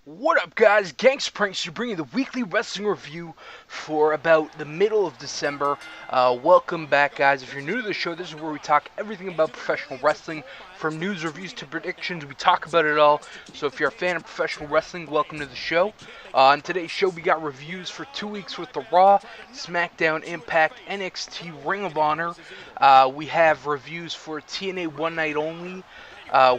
What up, guys? GangstaPranksta bringing the weekly wrestling review for about the middle of December. Welcome back, guys. If you're new to the show, this is where we talk everything about professional wrestling, from news, reviews to predictions. We talk about it all. So if you're a fan of professional wrestling, welcome to the show. On today's show, we got reviews for 2 weeks with the RAW, Smackdown, Impact, NXT, Ring of Honor. We have reviews for TNA One Night Only,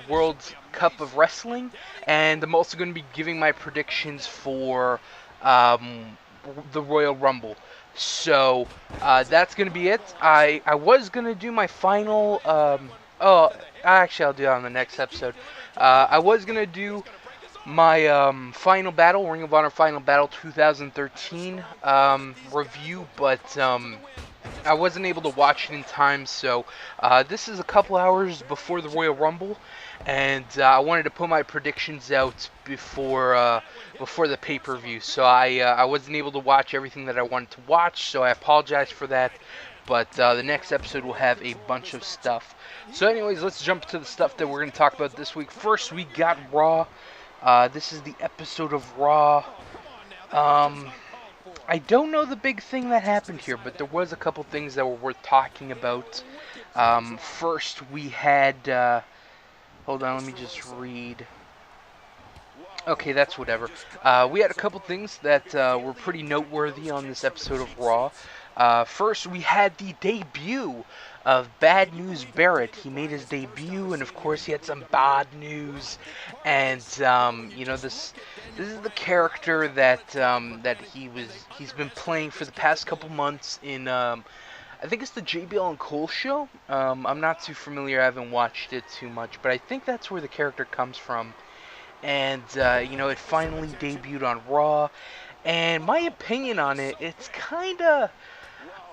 World Cup of Wrestling, and I'm also going to be giving my predictions for the Royal Rumble. So that's going to be it. I was going to do my final. Actually, I'll do that on the next episode. I was going to do my final battle, Ring of Honor Final Battle 2013 review, but I wasn't able to watch it in time, so this is a couple hours before the Royal Rumble, and I wanted to put my predictions out before the pay-per-view. So I wasn't able to watch everything that I wanted to watch, so I apologize for that. But the next episode will have a bunch of stuff. So anyways, let's jump to the stuff that we're going to talk about this week. First, we got Raw. This is the episode of Raw. I don't know the big thing that happened here, but there was a couple things that were worth talking about. First, we had... hold on, let me just read. Okay, that's whatever. We had a couple things that were pretty noteworthy on this episode of Raw. First, we had the debut of Bad News Barrett. He made his debut, and of course, he had some bad news. And you know, this is the character that he's been playing for the past couple months in I think it's the JBL and Cole show. I'm not too familiar. I haven't watched it too much, but I think that's where the character comes from. And you know, it finally debuted on Raw. And my opinion on it, it's kind of,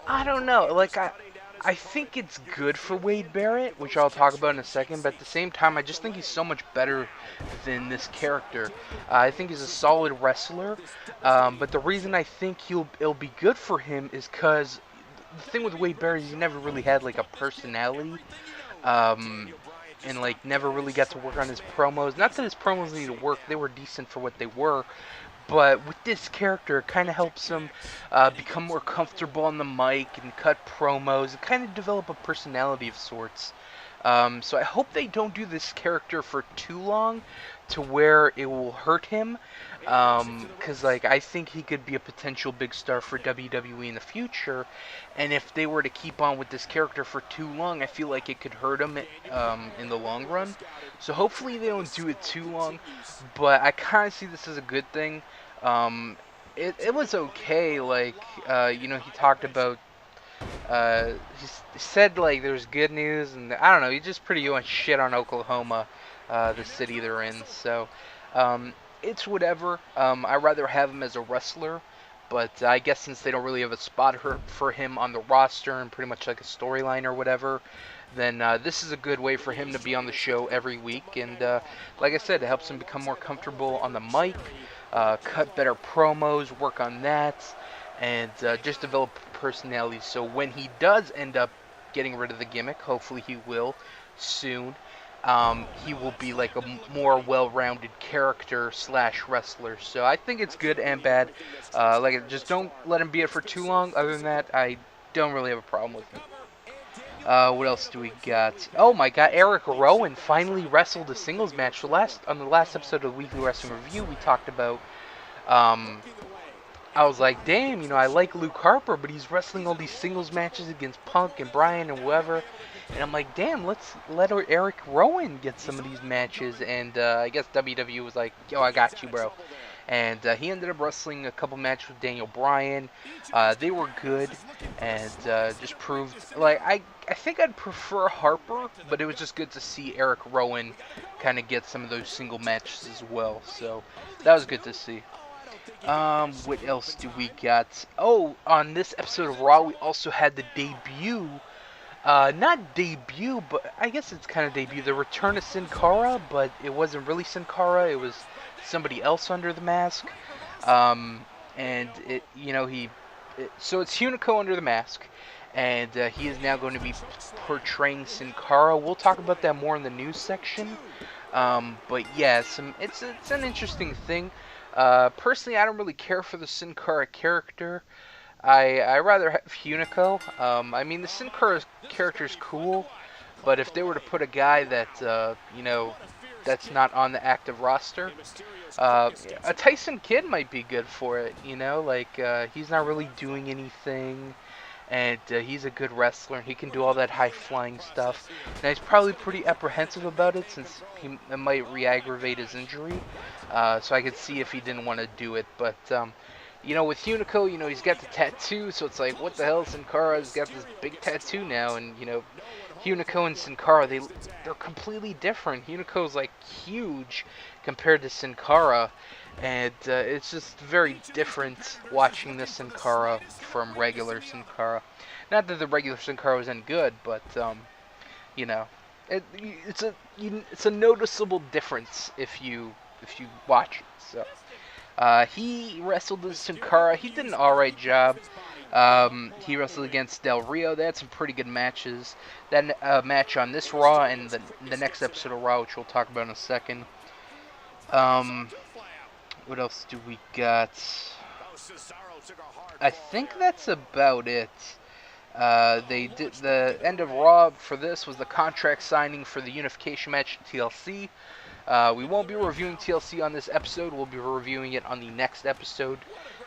I don't know. Like I think it's good for Wade Barrett, which I'll talk about in a second, but at the same time, I just think he's so much better than this character. I think he's a solid wrestler, but the reason I think it'll be good for him is because the thing with Wade Barrett is he never really had like a personality, and like never really got to work on his promos. Not that his promos need to work; they were decent for what they were. But with this character, it kind of helps him become more comfortable on the mic and cut promos and kind of develop a personality of sorts. So I hope they don't do this character for too long to where it will hurt him. Because like I think he could be a potential big star for WWE in the future. And if they were to keep on with this character for too long, I feel like it could hurt him in the long run. So hopefully they don't do it too long. But I kind of see this as a good thing. It was okay. Like you know, he talked about he said like there's good news, and I don't know, he's just pretty much shit on Oklahoma, the city they're in. So it's whatever. I'd rather have him as a wrestler, but I guess since they don't really have a spot for him on the roster and pretty much like a storyline or whatever, then this is a good way for him to be on the show every week. And like I said, it helps him become more comfortable on the mic, cut better promos, work on that, and just develop personality. So when he does end up getting rid of the gimmick, hopefully he will soon, he will be like a more well-rounded character / wrestler. So I think it's good and bad. Just don't let him be it for too long. Other than that, I don't really have a problem with it. What else do we got? Oh my god, Erick Rowan finally wrestled a singles match. On the last episode of the Weekly Wrestling Review, we talked about, I was like, damn, you know, I like Luke Harper, but he's wrestling all these singles matches against Punk and Bryan and whoever. And I'm like, damn, let's let Erick Rowan get some of these matches. And I guess WWE was like, yo, I got you, bro. And he ended up wrestling a couple matches with Daniel Bryan. They were good, and just proved, like, I think I'd prefer Harper, but it was just good to see Erick Rowan kind of get some of those single matches as well. So that was good to see. What else do we got? Oh, on this episode of Raw, we also had the debut, not debut, but I guess it's kind of debut, the return of Sin Cara, but it wasn't really Sin Cara, it was somebody else under the mask. And it, you know, so it's Hunico under the mask, and he is now going to be portraying Sin Cara. We'll talk about that more in the news section. But yeah, it's an interesting thing. Personally, I don't really care for the Sin Cara character. I rather have Hunico. I mean, the Sin Cara character is cool, but if they were to put a guy that that's not on the active roster, a Tyson Kidd might be good for it. Like he's not really doing anything, and he's a good wrestler, and he can do all that high-flying stuff. Now, he's probably pretty apprehensive about it since it might re-aggravate his injury, so I could see if he didn't want to do it. But, with Hunico, he's got the tattoo, so it's like, what the hell, Sin Cara's got this big tattoo now, and, Hunico and Sin Cara, they're completely different. Hunico's, like, huge compared to Sin Cara, and it's just very different watching the Sin Cara from regular Sin Cara. Not that the regular Sin Cara was any good, but it's a noticeable difference if you watch it. So he wrestled with Sin Cara. He did an alright job. He wrestled against Del Rio. They had some pretty good matches. Then match on this Raw and the next episode of Raw, which we'll talk about in a second. What else do we got? I think that's about it. They did the end of Raw for this was the contract signing for the unification match at TLC. We won't be reviewing TLC on this episode. We'll be reviewing it on the next episode.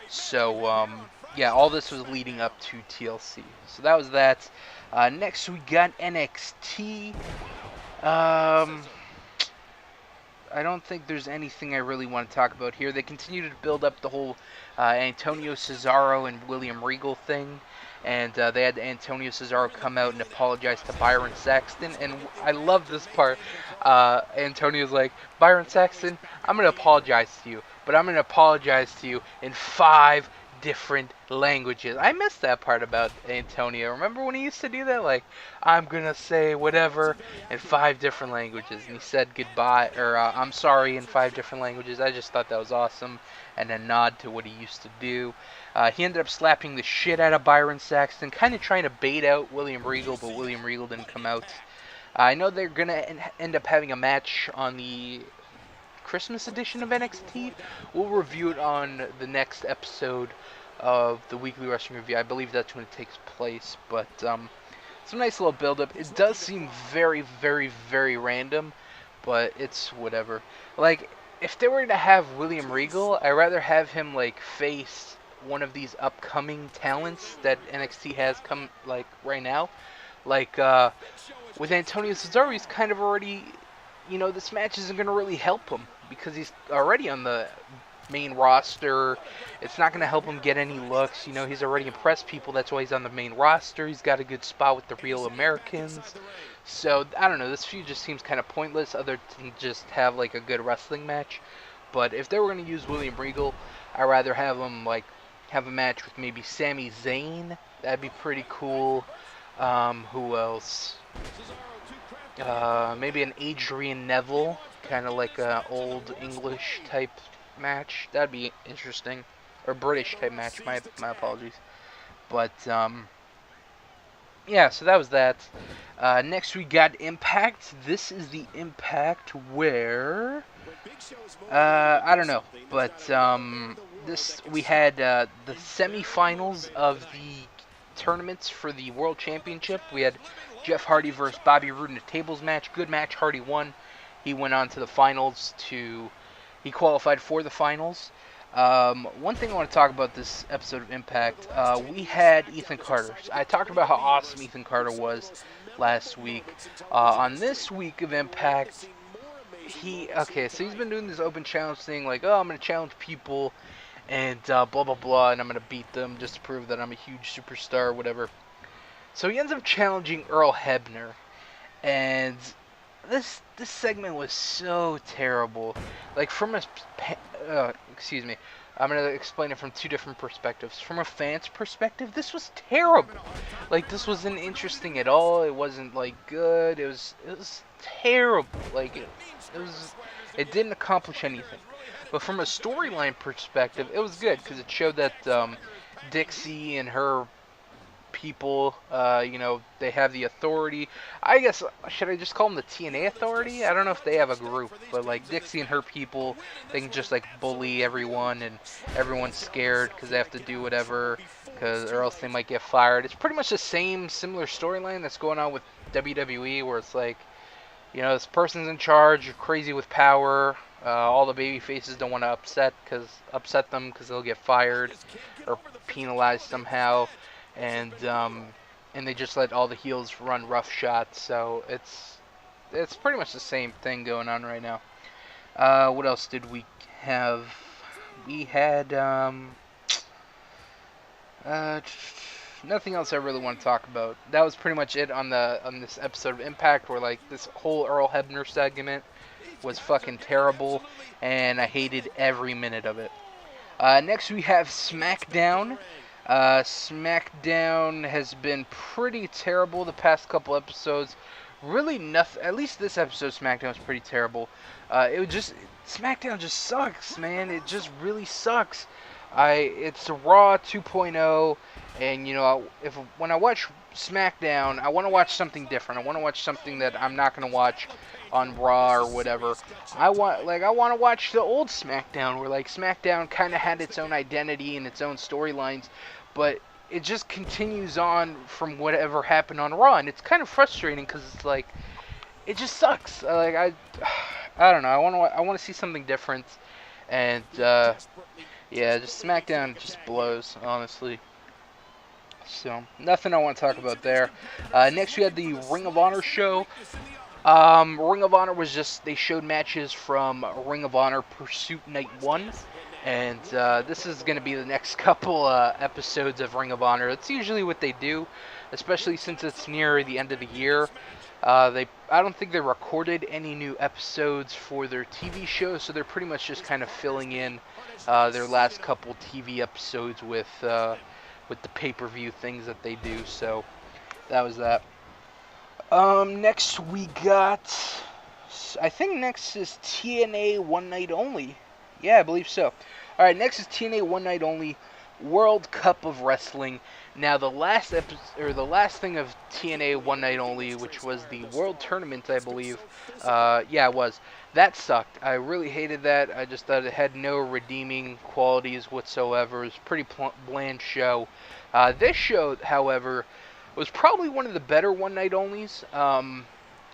So, yeah, all this was leading up to TLC. So that was that. Next, we got NXT. I don't think there's anything I really want to talk about here. They continue to build up the whole Antonio Cesaro and William Regal thing. And they had Antonio Cesaro come out and apologize to Byron Saxton. And I love this part. Antonio's like, Byron Saxton, I'm going to apologize to you. But I'm going to apologize to you in 5 different languages. I missed that part about Antonio. Remember when he used to do that? Like, I'm going to say whatever in 5 different languages. And he said goodbye, or I'm sorry in 5 different languages. I just thought that was awesome. And a nod to what he used to do. He ended up slapping the shit out of Byron Saxton, kind of trying to bait out William Regal, but William Regal didn't come out. I know they're going to end up having a match on the Christmas edition of NXT. We'll review it on the next episode of the Weekly Wrestling Review. I believe that's when it takes place, but it's a nice little build-up. It does seem very, very, very random, but it's whatever. Like, if they were to have William Regal, I'd rather have him, like, face one of these upcoming talents that NXT has come, like, right now. Like, with Antonio Cesaro, he's kind of already, this match isn't going to really help him because he's already on the main roster. It's not going to help him get any looks. He's already impressed people. That's why he's on the main roster. He's got a good spot with the Real Americans. So, I don't know. This feud just seems kind of pointless other than just have, like, a good wrestling match. But if they were going to use William Regal, I'd rather have him, like, have a match with maybe Sami Zayn. That'd be pretty cool. Who else? Maybe an Adrian Neville, kind of like a old English type match. That'd be interesting. Or British type match. My apologies. But yeah, so that was that. Next we got Impact. This is the Impact where I don't know, but we had the semifinals of the tournaments for the World Championship. We had Jeff Hardy versus Bobby Roode in a tables match. Good match. Hardy won. He went on to the finals he qualified for the finals. One thing I want to talk about this episode of Impact, we had Ethan Carter. I talked about how awesome Ethan Carter was last week. On this week of Impact, so he's been doing this open challenge thing, like, oh, I'm going to challenge people, and blah, blah, blah, and I'm going to beat them just to prove that I'm a huge superstar, whatever. So he ends up challenging Earl Hebner, and this segment was so terrible. Like, from a... I'm going to explain it from 2 different perspectives. From a fan's perspective, this was terrible. Like, this wasn't interesting at all. It wasn't, like, good. It was terrible. Like, it didn't accomplish anything. But from a storyline perspective, it was good, because it showed that Dixie and her people. They have the authority. I guess, should I just call them the TNA authority? I don't know if they have a group, but like Dixie and her people, they can just like bully everyone, and everyone's scared because they have to do whatever, or else they might get fired. It's pretty much the same similar storyline that's going on with WWE, where it's like, this person's in charge, you're crazy with power. All the baby faces don't want to upset them because they'll get fired or penalized somehow, and they just let all the heels run rough shots. So it's pretty much the same thing going on right now. What else did we have? We had nothing else I really want to talk about. That was pretty much it on this episode of Impact, where like this whole Earl Hebner segment was fucking terrible, and I hated every minute of it. Next we have Smackdown. Smackdown has been pretty terrible the past couple episodes. Really nothing. At least this episode of Smackdown was pretty terrible. Smackdown just sucks, man. It just really sucks. It's Raw 2.0, and when I watch SmackDown, I want to watch something different. I want to watch something that I'm not gonna watch on Raw or whatever. I want to watch the old SmackDown, where like SmackDown kind of had its own identity and its own storylines, but it just continues on from whatever happened on Raw, and it's kind of frustrating because it's like it just sucks. I don't know. I want to see something different, and yeah, just SmackDown just blows, honestly. So, nothing I want to talk about there. Next, we had the Ring of Honor show. Ring of Honor was they showed matches from Ring of Honor Pursuit Night 1. And this is going to be the next couple episodes of Ring of Honor. That's usually what they do, especially since it's near the end of the year. I don't think they recorded any new episodes for their TV show, so they're pretty much just kind of filling in their last couple TV episodes with the pay-per-view things that they do. So that was that. Next we got, I think next is TNA One Night Only. Yeah, I believe so. All right, next is TNA One Night Only World Cup of Wrestling. Now, the last thing of TNA One Night Only, which was the World Tournament, I believe. Yeah, it was. That sucked. I really hated that. I just thought it had no redeeming qualities whatsoever. It was a pretty bland show. This show, however, was probably one of the better One Night Onlys.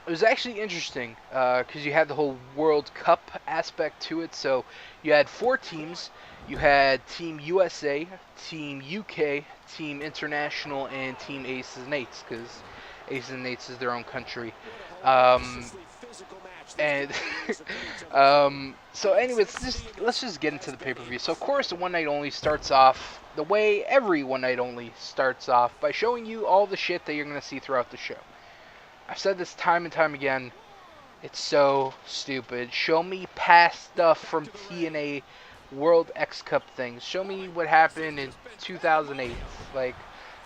It was actually interesting because you had the whole World Cup aspect to it. So you had 4 teams. You had Team USA, Team UK, Team International, and Team Aces and Eights, because Aces and Eights is their own country. So anyways, let's just get into the pay-per-view. So of course the One Night Only starts off the way every One Night Only starts off, by showing you all the shit that you're going to see throughout the show. I've said this time and time again. It's so stupid. Show me past stuff from TNA World X Cup things. Show me what happened in 2008. Like,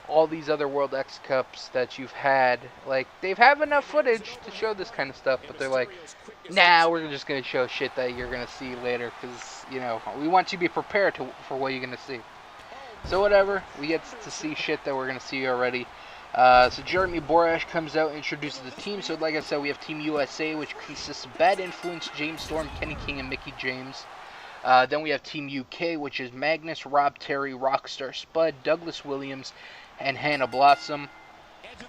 all these other World X Cups that you've had. Like, they've have enough footage to show this kind of stuff, but they're like, nah, we're just going to show shit that you're going to see later, because, we want you to be prepared for what you're going to see. So whatever, we get to see shit that we're going to see already. So Jeremy Borash comes out and introduces the team. So like I said, we have Team USA, which consists of Bad Influence, James Storm, Kenny King, and Mickie James. Then we have Team UK, which is Magnus, Rob Terry, Rockstar Spud, Douglas Williams, and Hannah Blossom.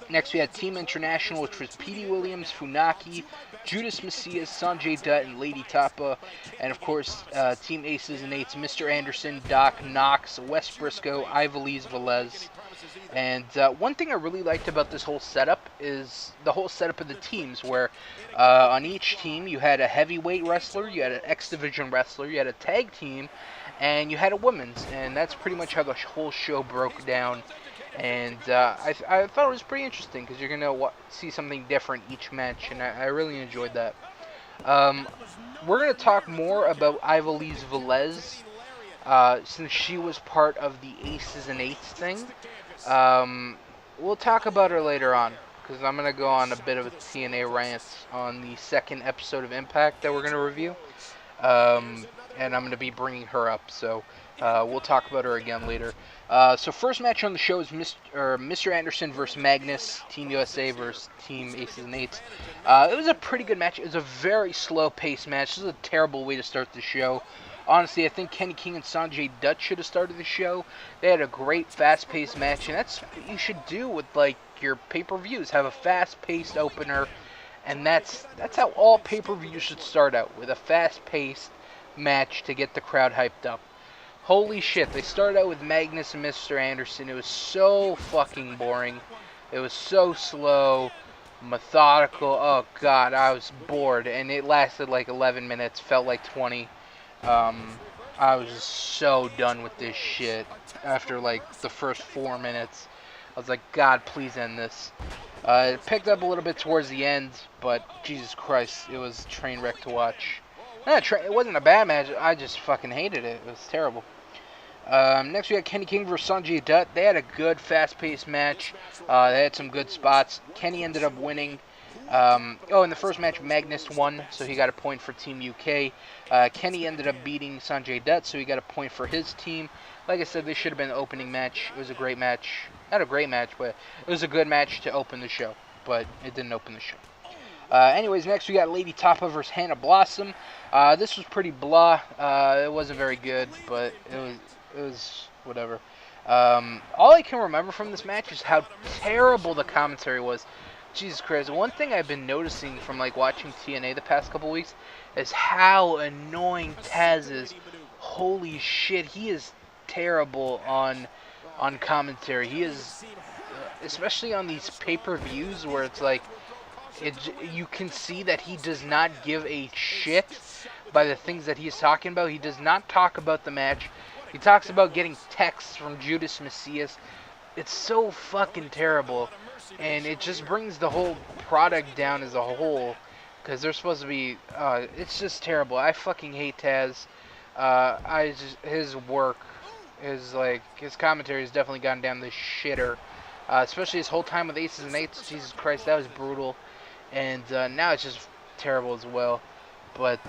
Next we had Team International, which was Petey Williams, Funaki, Judas Macias, Sanjay Dutt, and Lady Tapa. And of course, Team Aces and Eights, Mr. Anderson, Doc, Knox, Wes Briscoe, Ivelisse Velez. And one thing I really liked about this whole setup is the whole setup of the teams, where on each team you had a heavyweight wrestler, you had an X Division wrestler, you had a tag team, and you had a women's. And that's pretty much how the whole show broke down. And I thought it was pretty interesting, because you're going to see something different each match, and I really enjoyed that. We're going to talk more about Ivelisse Velez, since she was part of the Aces and Eights thing. We'll talk about her later on, because I'm going to go on a bit of a TNA rant on the second episode of Impact that we're going to review. and I'm going to be bringing her up, so we'll talk about her again later. So first match on the show is Mr. Anderson versus Magnus, Team USA versus Team Aces and Eights. It was a pretty good match. It was a very slow-paced match. This is a terrible way to start the show. Honestly, I think Kenny King and Sanjay Dutt should have started the show. They had a great fast-paced match, and that's what you should do with like your pay-per-views. Have a fast-paced opener, and that's how all pay-per-views should start out, with a fast-paced match to get the crowd hyped up. Holy shit, they started out with Magnus and Mr. Anderson. It was so fucking boring. It was so slow, methodical. Oh god, I was bored, and it lasted like 11 minutes, felt like 20. I was just so done with this shit after like the first 4 minutes. I was like, God, please end this. It picked up a little bit towards the end, but Jesus Christ, it was a train wreck to watch. It wasn't a bad match, I just fucking hated it. It was terrible. Next we had Kenny King versus Sanjay Dutt. They had a good, fast-paced match. They had some good spots. Kenny ended up winning. In the first match, Magnus won, so he got a point for Team UK. Kenny ended up beating Sanjay Dutt, so he got a point for his team. Like I said, this should have been the opening match. It was a great match. Not a great match, but it was a good match to open the show. But it didn't open the show. Anyways, next we got Lady Tapa versus Hannah Blossom. This was pretty blah. It wasn't very good, but it was whatever. All I can remember from this match is how terrible the commentary was. Jesus Christ. One thing I've been noticing from like watching TNA the past couple weeks is how annoying Taz is. Holy shit, he is terrible on commentary. He is, especially on these pay-per-views where it's like, you can see that he does not give a shit by the things that he's talking about. He does not talk about the match. He talks about getting texts from Judas Messias. It's so fucking terrible. And it just brings the whole product down as a whole. Because they're supposed to be... it's just terrible. I fucking hate Taz. His work is like... His commentary has definitely gone down the shitter. Especially his whole time with Aces and Eights. Jesus Christ, that was brutal. And now it's just terrible as well. But,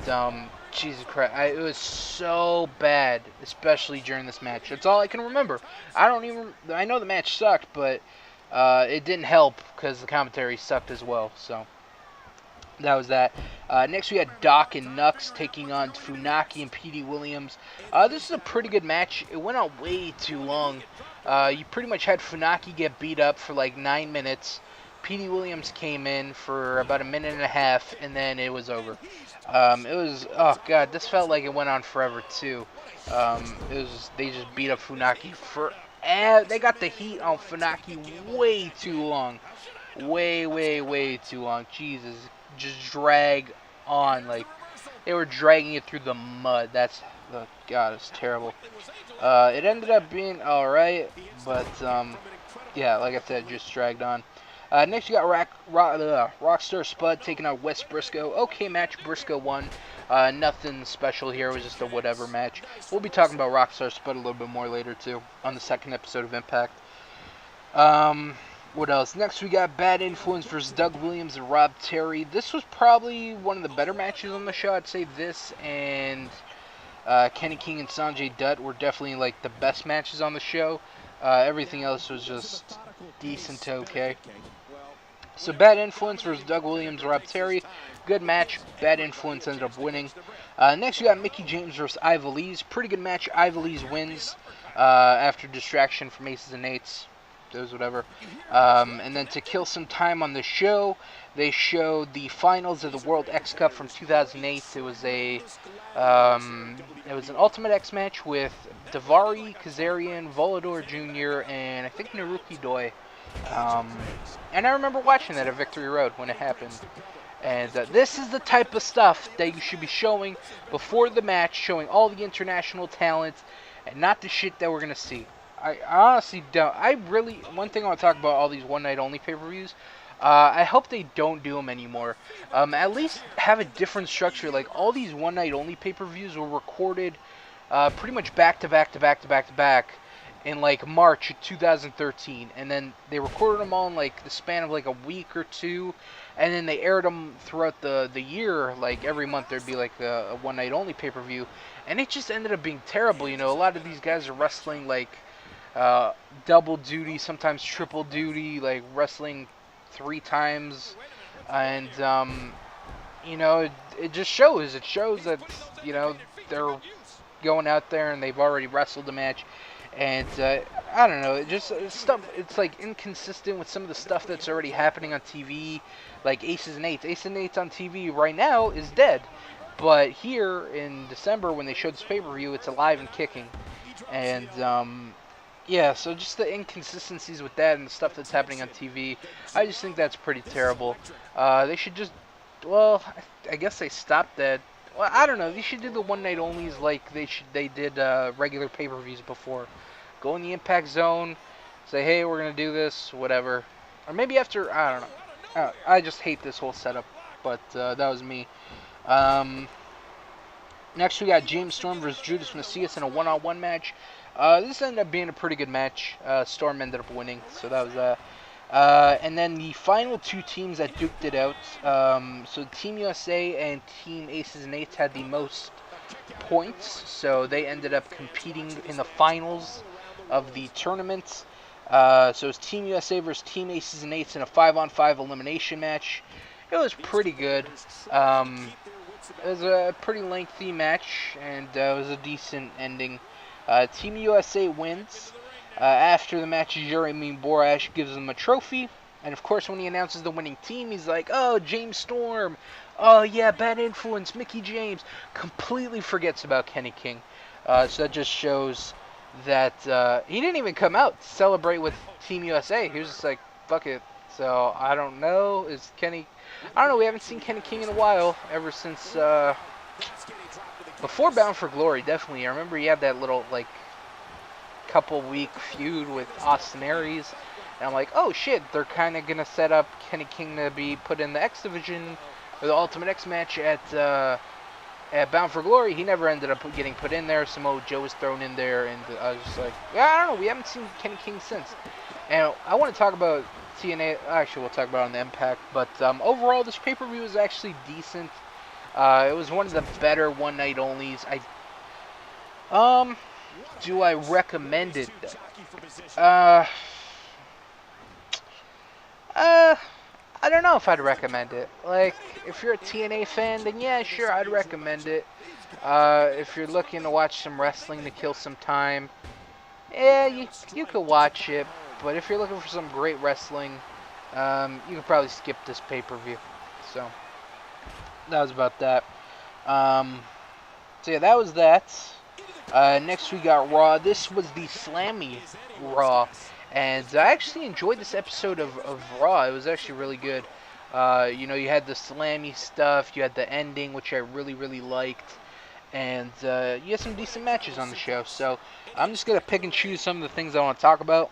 Jesus Christ, it was so bad, especially during this match. That's all I can remember. I know the match sucked, but it didn't help because the commentary sucked as well. So, that was that. Next we had Doc and Nux taking on Funaki and Petey Williams. This is a pretty good match. It went on way too long. You pretty much had Funaki get beat up for like 9 minutes. Petey Williams came in for about a minute and a half, and then it was over. It was, oh god, this felt like it went on forever too. They just beat up Funaki they got the heat on Funaki way too long. Way too long. Jesus, just drag on, like, they were dragging it through the mud. Oh god, it's terrible. It ended up being alright, but, yeah, like I said, just dragged on. Next, you got Rockstar Spud taking on Wes Briscoe. Okay match, Briscoe won. Nothing special here. It was just a whatever match. We'll be talking about Rockstar Spud a little bit more later, too, on the second episode of Impact. What else? Next, we got Bad Influence versus Doug Williams and Rob Terry. This was probably one of the better matches on the show. I'd say this and Kenny King and Sanjay Dutt were definitely, like, the best matches on the show. Everything else was just decent to okay. So Bad Influence versus Doug Williams, Rob Terry. Good match. Bad Influence ended up winning. Next, you got Mickie James versus Ivelisse. Pretty good match. Ivelisse wins after distraction from Aces and Eights. Those whatever. And then to kill some time on the show, they showed the finals of the World X Cup from 2008. It was an Ultimate X match with Daivari, Kazarian, Volador Jr., and I think Naruki Doi. And I remember watching that at Victory Road when it happened. And this is the type of stuff that you should be showing before the match, showing all the international talents, and not the shit that we're going to see. I honestly don't. One thing I want to talk about all these one-night-only pay-per-views, I hope they don't do them anymore. At least have a different structure. Like, all these one-night-only pay-per-views were recorded pretty much back-to-back. in like March of 2013, and then they recorded them all in like the span of like a week or two, and then they aired them throughout the year. Like every month there'd be like a one night only pay-per-view, and it just ended up being terrible. You know, a lot of these guys are wrestling like double duty, sometimes triple duty, like wrestling 3 times, and you know, it just shows. It shows that, you know, they're going out there and they've already wrestled a match. And I don't know, it just stuff. It's like inconsistent with some of the stuff that's already happening on TV, like Aces and Eights. Aces and Eights on TV right now is dead, but here in December when they showed this pay-per-view, it's alive and kicking. And yeah, so just the inconsistencies with that and the stuff that's happening on TV, I just think that's pretty terrible. They should just, well, I guess they stopped that. Well, I don't know. They should do the one night onlys like they did regular pay-per-views before. Go in the Impact Zone, say, hey, we're gonna do this, whatever. Or maybe after, I don't know. I just hate this whole setup, but that was me. Next we got James Storm versus Judas Messias in a one-on-one match. This ended up being a pretty good match. Storm ended up winning, so that was that. And then the final 2 teams that duked it out. So Team USA and Team Aces and Eights had the most points, so they ended up competing in the finals of the tournament. So it was Team USA versus Team Aces and Eights in a 5-on-5 elimination match. It was pretty good. It was a pretty lengthy match, and it was a decent ending. Team USA wins. After the match, Jeremy Borash gives them a trophy. And of course, when he announces the winning team, he's like, oh, James Storm. Oh, yeah, bad influence, Mickey James. Completely forgets about Kenny King. So that just shows that he didn't even come out to celebrate with Team USA. He was just like, fuck it. So, I don't know. I don't know. We haven't seen Kenny King in a while. Ever since, before Bound for Glory, definitely. I remember he had that little, like, couple-week feud with Austin Aries. And I'm like, oh, shit. They're kind of going to set up Kenny King to be put in the X Division, or the Ultimate X match at Bound for Glory. He never ended up getting put in there. Samoa Joe was thrown in there, and I was just like, yeah, I don't know. We haven't seen Kenny King since. And I want to talk about TNA. Actually, we'll talk about it on the Impact. But overall, this pay-per-view was actually decent. It was one of the better one-night onlys. Do I recommend it? I don't know if I'd recommend it. Like, if you're a TNA fan, then yeah, sure, I'd recommend it. If you're looking to watch some wrestling to kill some time, yeah, you could watch it. But if you're looking for some great wrestling, you could probably skip this pay-per-view. So, that was about that. So yeah, that was that. Next we got Raw. This was the Slammy Raw. And I actually enjoyed this episode of Raw. It was actually really good. You know, you had the Slammy stuff. You had the ending, which I really, really liked. And you had some decent matches on the show. So I'm just going to pick and choose some of the things I want to talk about.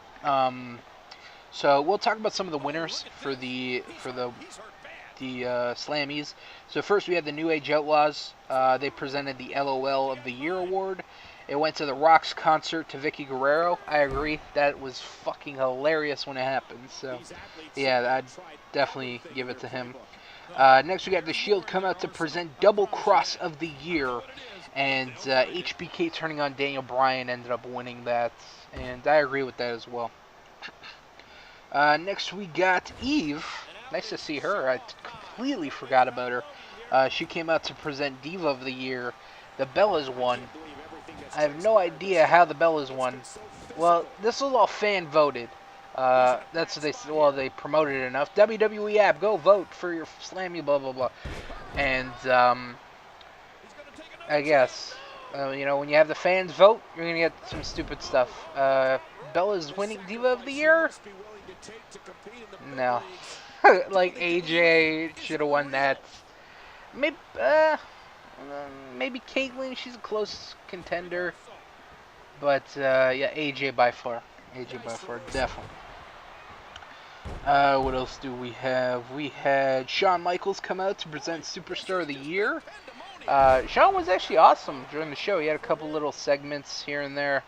So we'll talk about some of the winners for the Slammies. So first we had the New Age Outlaws. They presented the LOL of the Year award. It went to the Rock's concert to Vicky Guerrero. I agree. That was fucking hilarious when it happened. So, yeah, I'd definitely give it to him. Next, we got the Shield come out to present Double Cross of the Year. And HBK turning on Daniel Bryan ended up winning that. And I agree with that as well. Next, we got Eve. Nice to see her. I completely forgot about her. She came out to present Diva of the Year. The Bellas won. I have no idea how the Bellas won. Well, this was all fan voted. That's what they said. Well, they promoted it enough. WWE app, go vote for your Slammy, blah blah blah. And I guess you know, when you have the fans vote, you're gonna get some stupid stuff. Bella's winning Diva of the Year. No, like AJ should have won that. Maybe Caitlyn, she's a close contender. But, yeah, AJ by far. AJ by far, definitely. What else do we have? We had Shawn Michaels come out to present Superstar of the Year. Shawn was actually awesome during the show. He had a couple little segments here and there.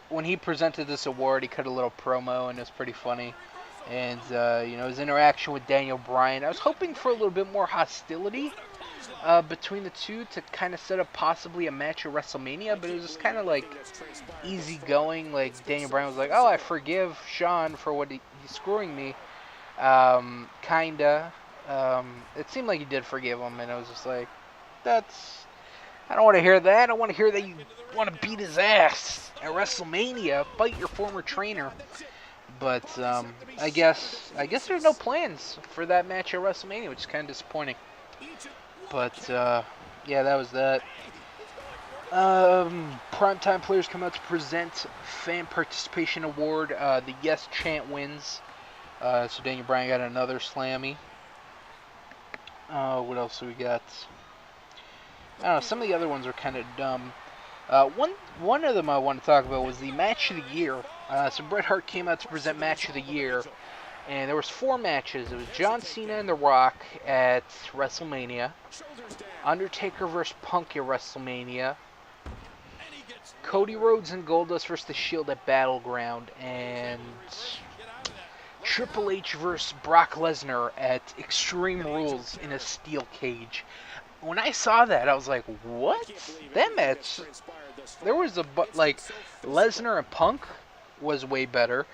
when he presented this award, he cut a little promo, and it was pretty funny. And, you know, his interaction with Daniel Bryan. I was hoping for a little bit more hostility between the two to kind of set up possibly a match at WrestleMania, but it was just kind of like easy going. Like, Daniel Bryan was like, oh, I forgive Sean for what he's screwing me. Kinda. It seemed like he did forgive him, and I was just like, I don't want to hear that. I don't want to hear that you want to beat his ass at WrestleMania. Fight your former trainer. But I guess there's no plans for that match at WrestleMania, which is kind of disappointing. But yeah, that was that. Primetime players come out to present Fan Participation Award. The Yes Chant wins. So Daniel Bryan got another Slammy. What else do we got? I don't know. Some of the other ones are kind of dumb. One of them I want to talk about was the Match of the Year. So Bret Hart came out to present Match of the Year, and there was 4 matches. It was John Cena and The Rock at WrestleMania, Undertaker vs. Punk at WrestleMania, Cody Rhodes and Goldust vs. The Shield at Battleground, and Triple H vs. Brock Lesnar at Extreme Rules in a steel cage. When I saw that, I was like, what? That match, there was like, Lesnar and Punk was way better.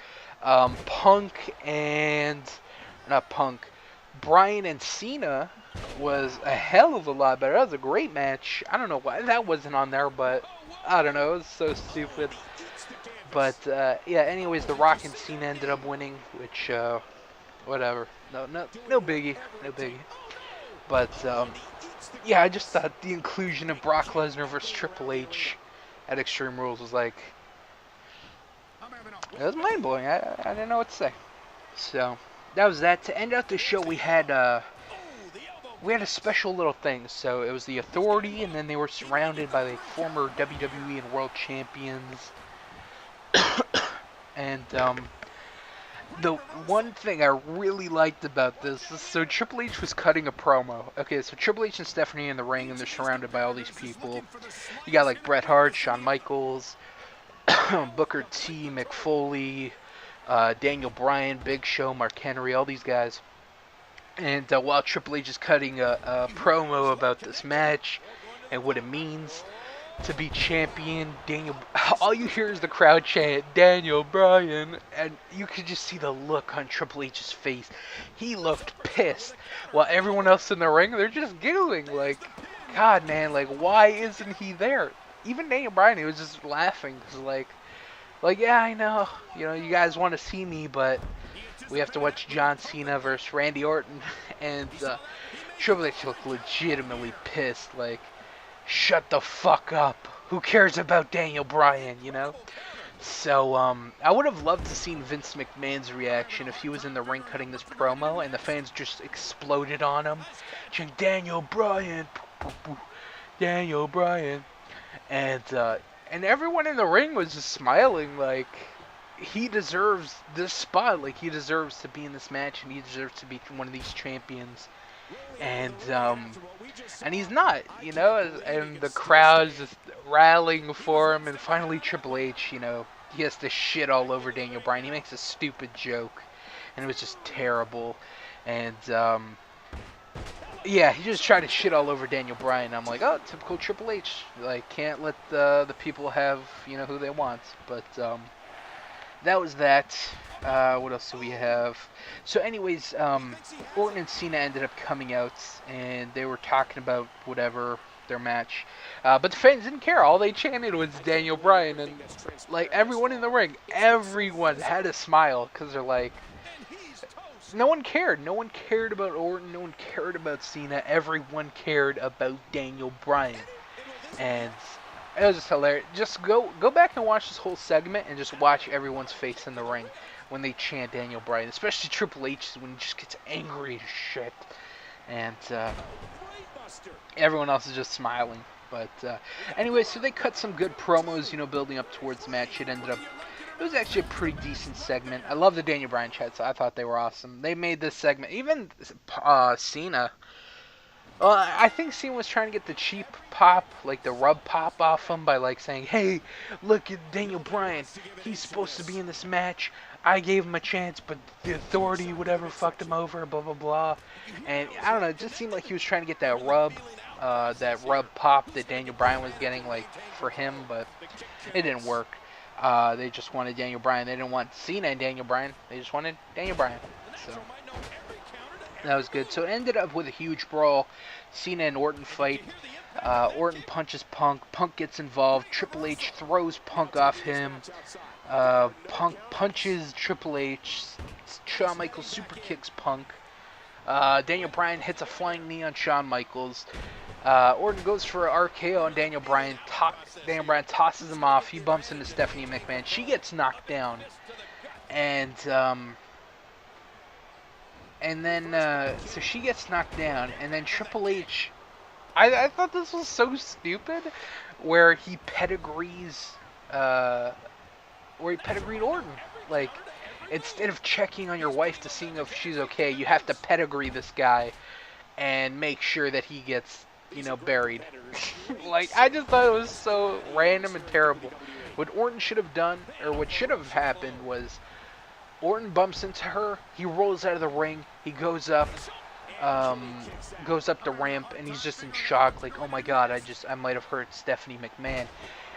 Bryan and Cena was a hell of a lot better. That was a great match. I don't know why that wasn't on there, but I don't know. It was so stupid. But, yeah, anyways, The Rock and Cena ended up winning, which, whatever. No biggie. No biggie. But, yeah, I just thought the inclusion of Brock Lesnar versus Triple H at Extreme Rules was like, it was mind-blowing. I didn't know what to say. So, that was that. To end out the show, we had a special little thing. So, it was the Authority, and then they were surrounded by the former WWE and World Champions. And, the one thing I really liked about this is, so Triple H was cutting a promo. Okay, so Triple H and Stephanie in the ring, and they're surrounded by all these people. You got, like, Bret Hart, Shawn Michaels, Booker T, Mick Foley, Daniel Bryan, Big Show, Mark Henry, all these guys. And while Triple H is cutting a promo about this match and what it means to be champion, all you hear is the crowd chant, Daniel Bryan, and you could just see the look on Triple H's face. He looked pissed, while everyone else in the ring, they're just giggling, like, God, man, like, why isn't he there? Even Daniel Bryan, he was just laughing, cause like, yeah, I know, you guys want to see me, but we have to watch John Cena versus Randy Orton, and Triple H looked legitimately pissed, like, shut the fuck up. Who cares about Daniel Bryan, So, I would have loved to seen Vince McMahon's reaction if he was in the ring cutting this promo and the fans just exploded on him. Chanting, Daniel Bryan, Daniel Bryan. And everyone in the ring was just smiling like, he deserves this spot. Like, he deserves to be in this match and he deserves to be one of these champions. And he's not, and the crowd's just rallying for him, and finally Triple H, he has to shit all over Daniel Bryan. He makes a stupid joke, and it was just terrible, and, yeah, he just tried to shit all over Daniel Bryan. I'm like, oh, typical Triple H, like, can't let the people have, who they want, but, that was that. What else do we have? So anyways, Orton and Cena ended up coming out, and they were talking about whatever, their match. But the fans didn't care. All they chanted was Daniel Bryan, and, like, everyone in the ring, everyone had a smile, because they're like, no one cared. No one cared about Orton. No one cared about Cena. Everyone cared about Daniel Bryan. And it was just hilarious. Just go back and watch this whole segment and just watch everyone's face in the ring when they chant Daniel Bryan, especially Triple H when he just gets angry as shit. And everyone else is just smiling. But anyway, so they cut some good promos, building up towards the match. It was actually a pretty decent segment. I love the Daniel Bryan chats. I thought they were awesome. They made this segment, even Cena, Well, I think Cena was trying to get the cheap pop, like the rub pop off him by like saying, "Hey, look at Daniel Bryan. He's supposed to be in this match. I gave him a chance, but the Authority, whatever, fucked him over. Blah blah blah." And I don't know. It just seemed like he was trying to get that rub pop that Daniel Bryan was getting, like for him, but it didn't work. They just wanted Daniel Bryan. They didn't want Cena and Daniel Bryan. They just wanted Daniel Bryan. So. That was good. So it ended up with a huge brawl. Cena and Orton fight. Orton punches Punk. Punk gets involved. Triple H throws Punk off him. Punk punches Triple H. Shawn Michaels super kicks Punk. Daniel Bryan hits a flying knee on Shawn Michaels. Orton goes for an RKO on Daniel Bryan. Daniel Bryan tosses him off. He bumps into Stephanie McMahon. She gets knocked down. And then, so she gets knocked down, and then Triple H, I thought this was so stupid, where he pedigreed Orton. Like, instead of checking on your wife to see if she's okay, you have to pedigree this guy and make sure that he gets, buried. Like, I just thought it was so random and terrible. What Orton should have done, or what should have happened was, Orton bumps into her. He rolls out of the ring. He goes up the ramp, and he's just in shock, like, oh my god, I might have hurt Stephanie McMahon.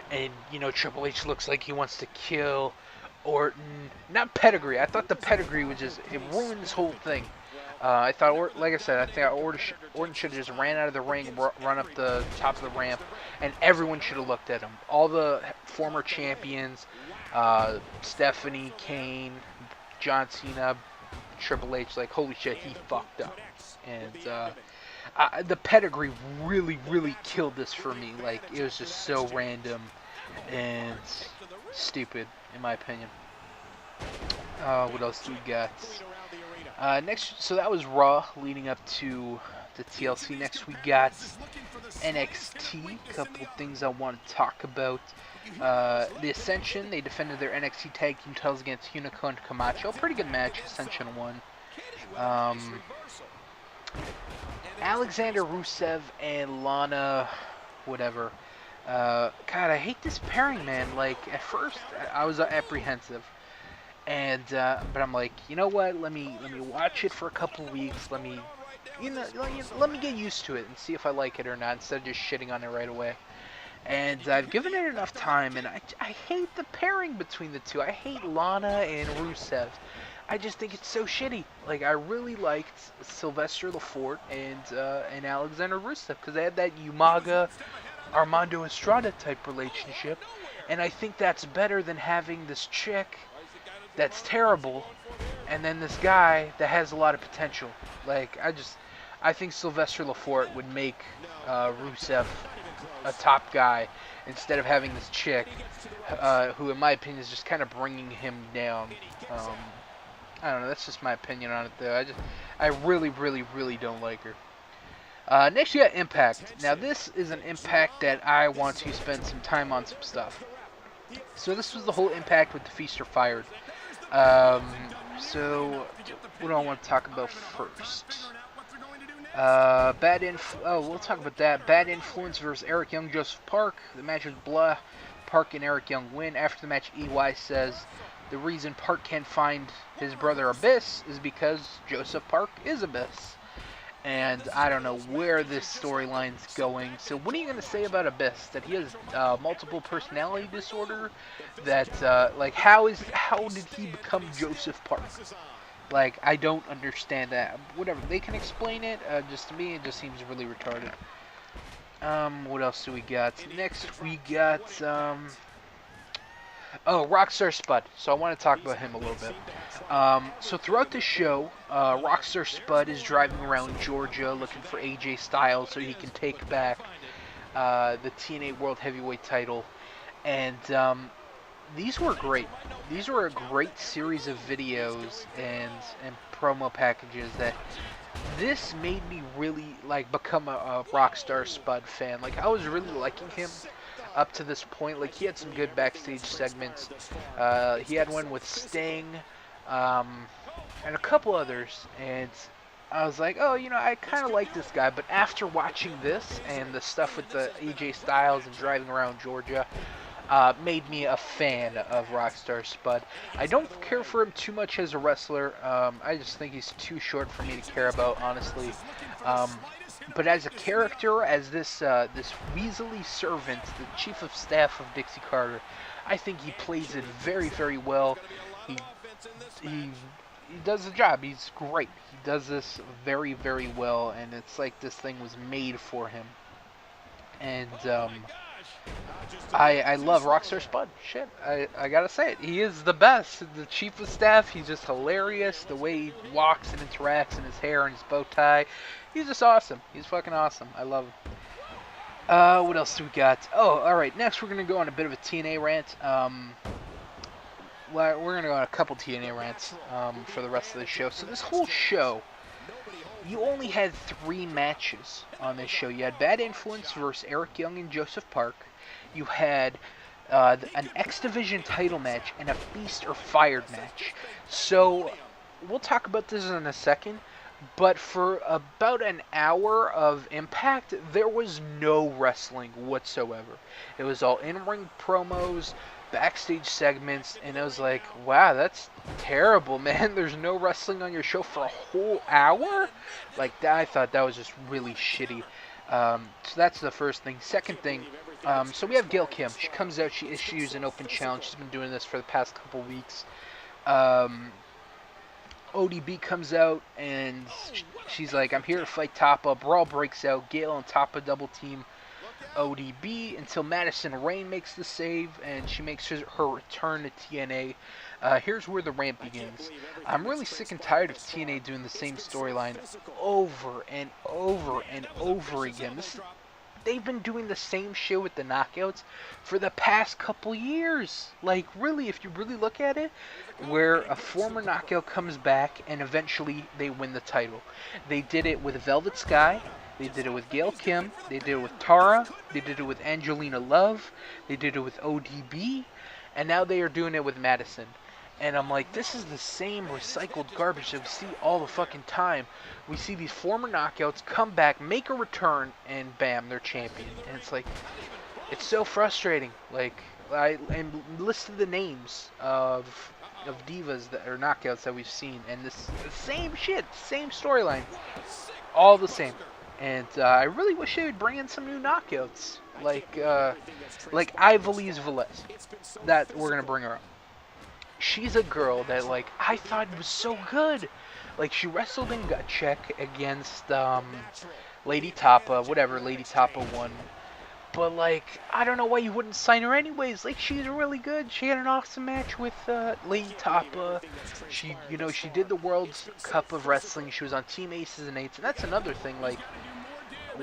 And Triple H looks like he wants to kill Orton. Not pedigree. I thought the pedigree was it ruined this whole thing. I thought, like I said, I think Orton should have just ran out of the ring, run up the top of the ramp, and everyone should have looked at him. All the former champions, Stephanie, Kane, John Cena, Triple H, like, holy shit, he fucked up. And the pedigree really, really killed this for me. Like, it was just so random and stupid, in my opinion. What else do we got? Next, so that was Raw, leading up to the TLC. Next, we got NXT. A couple things I want to talk about. The Ascension, they defended their NXT Tag Team titles against Hunico and Camacho. Pretty good match. Ascension won. Alexander Rusev and Lana, whatever. God, I hate this pairing, man. Like, at first, I was apprehensive. But I'm like, you know what? Let me watch it for a couple weeks. Let me get used to it and see if I like it or not, instead of just shitting on it right away. And I've given it enough time, and I hate the pairing between the two. I hate Lana and Rusev. I just think it's so shitty. Like, I really liked Sylvester Lefort and Alexander Rusev, because they had that Umaga Armando Estrada type relationship, and I think that's better than having this chick that's terrible, and then this guy that has a lot of potential. Like, I think Sylvester Lefort would make Rusev a top guy, instead of having this chick who, in my opinion, is just kind of bringing him down. I don't know, that's just my opinion on it, though. I really, really, really don't like her. Next, you got Impact. Now, this is an Impact that I want to spend some time on some stuff. So this was the whole Impact with the Feast or Fired. So what do I want to talk about first? We'll talk about that. Bad Influence versus Eric Young, Joseph Park. The match was blah. Park and Eric Young win. After the match, EY says the reason Park can't find his brother Abyss is because Joseph Park is Abyss. And I don't know where this storyline's going. So what are you going to say about Abyss? That he has multiple personality disorder? That, like, how did he become Joseph Park? Like, I don't understand that. Whatever, they can explain it. Just to me, it just seems really retarded. What else do we got? Next, we got, Rockstar Spud. So I want to talk about him a little bit. So throughout the show, Rockstar Spud is driving around Georgia looking for AJ Styles so he can take back the TNA World Heavyweight title. And these were great. These were a great series of videos and promo packages that this made me really become a Rockstar Spud fan. Like, I was really liking him up to this point. Like, he had some good backstage segments. He had one with Sting, and a couple others, and I was like, oh, I kind of like this guy. But after watching this and the stuff with the AJ Styles and driving around Georgia, made me a fan of Rockstar Spud. I don't care for him too much as a wrestler. I just think he's too short for me to care about, honestly. Um, but as a character, as this Weasley servant, the chief of staff of Dixie Carter, I think he plays it very, very well. He he he does the job. He's great. He does this very, very well, and it's like this thing was made for him. And I love Rockstar Spud. Shit, I gotta say it. He is the best. The chief of staff, he's just hilarious. The way he walks and interacts and his hair and his bow tie. He's just awesome. He's fucking awesome. I love him. What else do we got? Oh, alright. Next we're gonna go on a bit of a TNA rant. We're gonna go on a couple TNA rants for the rest of the show. So this whole show, you only had 3 matches on this show. You had Bad Influence versus Erick Young and Joseph Park. You had an X Division title match and a Feast or Fired match. So we'll talk about this in a second. But for about an hour of Impact, there was no wrestling whatsoever. It was all in-ring promos, backstage segments, and I was like, wow, that's terrible, man. There's no wrestling on your show for a whole hour? Like, that, I thought that was just really shitty. So that's the first thing. Second thing, so we have Gail Kim. She comes out, she issues an open challenge. She's been doing this for the past couple weeks. ODB comes out, and she's like, I'm here to fight Tapa. Brawl breaks out. Gail and Tapa double team ODB until Madison Rayne makes the save, and she makes her return to TNA. Here's where the rant begins. I'm really sick and tired of TNA doing the same storyline over and over and over again. They've been doing the same shit with the knockouts for the past couple years. Like, really, if you really look at it, where a former knockout comes back and eventually they win the title. They did it with Velvet Sky. They did it with Gail Kim. They did it with Tara. They did it with Angelina Love. They did it with ODB. And now they are doing it with Madison. And I'm like, this is the same recycled garbage that we see all the fucking time. We see these former knockouts come back, make a return, and bam, they're champion. And it's like, it's so frustrating. Like, I listed the names of divas that are knockouts that we've seen, and this the same shit, same storyline, all the same. And I really wish they would bring in some new knockouts, like Ivelisse Velez. That we're gonna bring her up. She's a girl that, like, I thought was so good. Like, she wrestled in Gut Check against Lady Tapa, whatever, Lady Tapa won. But, like, I don't know why you wouldn't sign her anyways. Like, she's really good. She had an awesome match with Lady Tapa. She did the World Cup of Wrestling. She was on Team Aces and Eights. And that's another thing, like,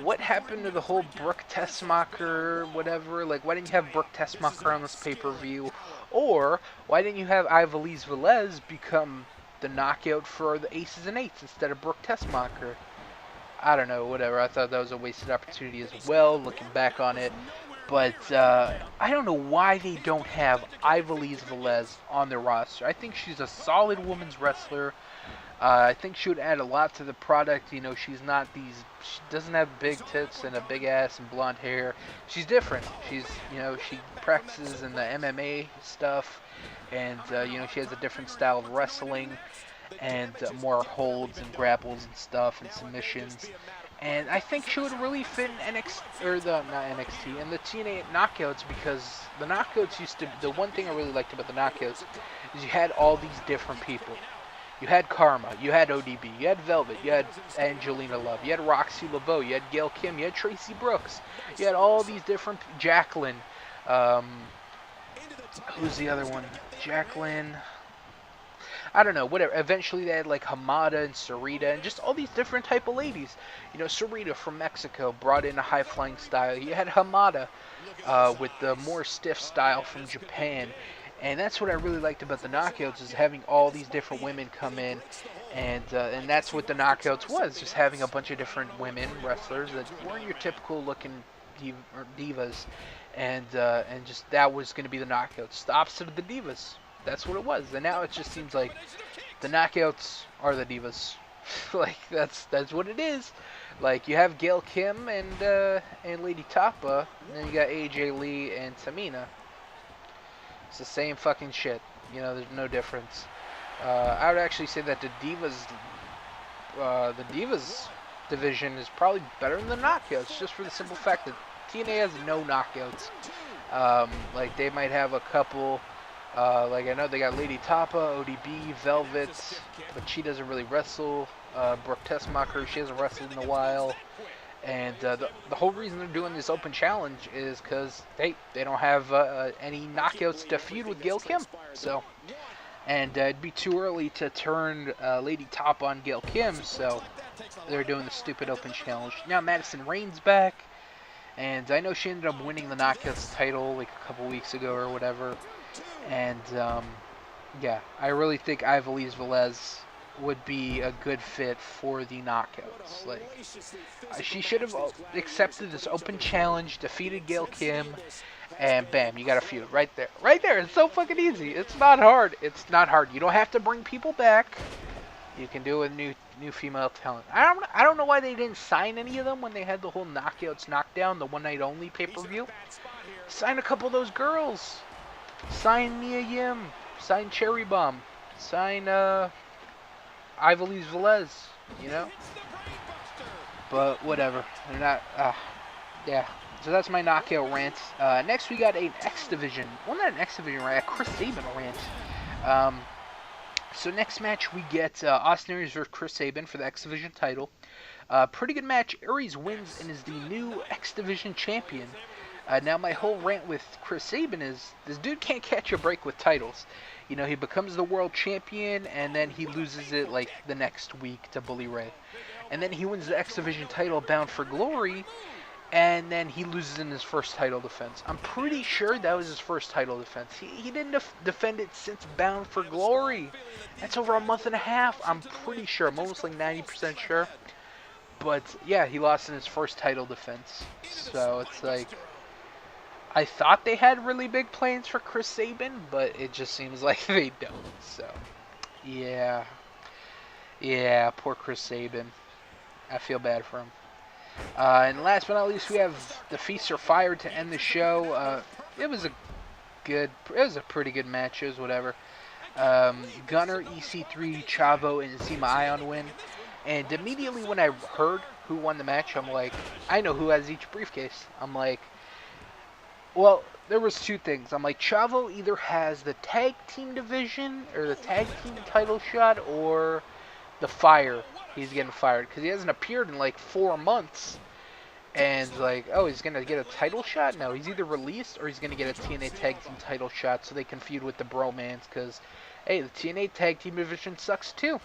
what happened to the whole Brooke Tessmacher, whatever? Like, why didn't you have Brooke Tessmacher on this pay-per-view? Or, why didn't you have Ivelisse Velez become the knockout for the Aces and Eights instead of Brooke Tessmacher? I don't know, whatever. I thought that was a wasted opportunity as well, looking back on it. But, I don't know why they don't have Ivelisse Velez on their roster. I think she's a solid women's wrestler. I think she would add a lot to the product. You know, she doesn't have big tits and a big ass and blonde hair. She's different. She practices in the MMA stuff, and, she has a different style of wrestling, and more holds and grapples and stuff and submissions. And I think she would really fit in NXT, or not NXT, and the TNA knockouts, because the knockouts the one thing I really liked about the knockouts is you had all these different people. You had Karma, you had ODB, you had Velvet, you had Angelina Love, you had Roxy Laveau, you had Gail Kim, you had Tracy Brooks, you had all these different, Jacqueline, who's the other one? Jacqueline, I don't know, whatever. Eventually they had like Hamada and Sarita and just all these different type of ladies. You know, Sarita from Mexico brought in a high-flying style. You had Hamada with the more stiff style from Japan. And that's what I really liked about the knockouts, is having all these different women come in, and that's what the knockouts was, just having a bunch of different women wrestlers that weren't your typical looking divas, and just that was going to be the knockouts, the opposite of the divas. That's what it was. And now it just seems like the knockouts are the divas Like that's what it is. Like you have Gail Kim and Lady Tapa, and then you got AJ Lee and Tamina. It's the same fucking shit. You know, there's no difference. I would actually say that the Divas division is probably better than the Knockouts, just for the simple fact that TNA has no knockouts. Like they might have a couple. Like I know they got Lady Tapa, ODB, Velvet, but she doesn't really wrestle. Brooke Tessmacher, she hasn't wrestled in a while. And the whole reason they're doing this open challenge is because they don't have any knockouts to feud with Gail Kim. So, and it'd be too early to turn Lady Top on Gail Kim, so they're doing the stupid open challenge. Now Madison Rain's back, and I know she ended up winning the Knockouts title like a couple weeks ago or whatever. And yeah, I really think Ivelisse Velez would be a good fit for the Knockouts. Like, she should have accepted this open challenge, defeated Gail Kim, and bam, you got a feud right there. Right there. It's so fucking easy. It's not hard. It's not hard. You don't have to bring people back. You can do it with new female talent. I don't know why they didn't sign any of them when they had the whole Knockouts Knockdown, the one night only pay-per-view. Sign a couple of those girls. Sign Mia Yim. Sign Cherry Bomb. Sign Ivelisse Velez, you know? But whatever. They're not yeah. So that's my knockout rant. Next we got an X Division. Well, not an X Division rant, a Chris Sabin rant. So next match we get Austin Aries versus Chris Sabin for the X Division title. Pretty good match. Aries wins and is the new X Division champion. Now my whole rant with Chris Sabin is this dude can't catch a break with titles. You know, he becomes the world champion and then he loses it like the next week to Bully Ray. And then he wins the X Division title Bound for Glory, and then he loses in his first title defense. I'm pretty sure that was his first title defense. He didn't defend it since Bound for Glory. That's over a month and a half. I'm pretty sure. I'm almost like 90% sure. But yeah, he lost in his first title defense. So it's like, I thought they had really big plans for Chris Sabin, but it just seems like they don't. So yeah, poor Chris Sabin. I feel bad for him. And last but not least, we have the Feast or Fire to end the show. It was a pretty good match. It was whatever. Gunner, EC3, Chavo, and Zema Ion win. And immediately when I heard who won the match, I'm like, I know who has each briefcase. I'm like, well, there was two things. I'm like, Chavo either has the tag team division or the tag team title shot, or the Fire. He's getting fired because he hasn't appeared in like 4 months. And like, oh, he's gonna get a title shot? No, he's either released or he's gonna get a TNA tag team title shot so they can feud with the Bromans. Because hey, the TNA tag team division sucks too.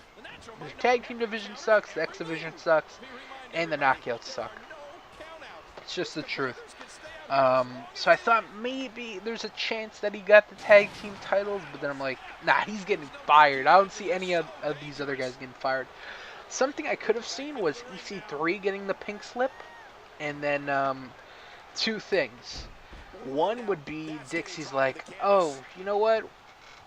The tag team division sucks, the X division sucks, and the knockouts suck. It's just the truth. So I thought maybe there's a chance that he got the tag team titles, but then I'm like, nah, he's getting fired. I don't see any of these other guys getting fired. Something I could have seen was EC3 getting the pink slip, and then two things. One would be Dixie's like, oh, you know what?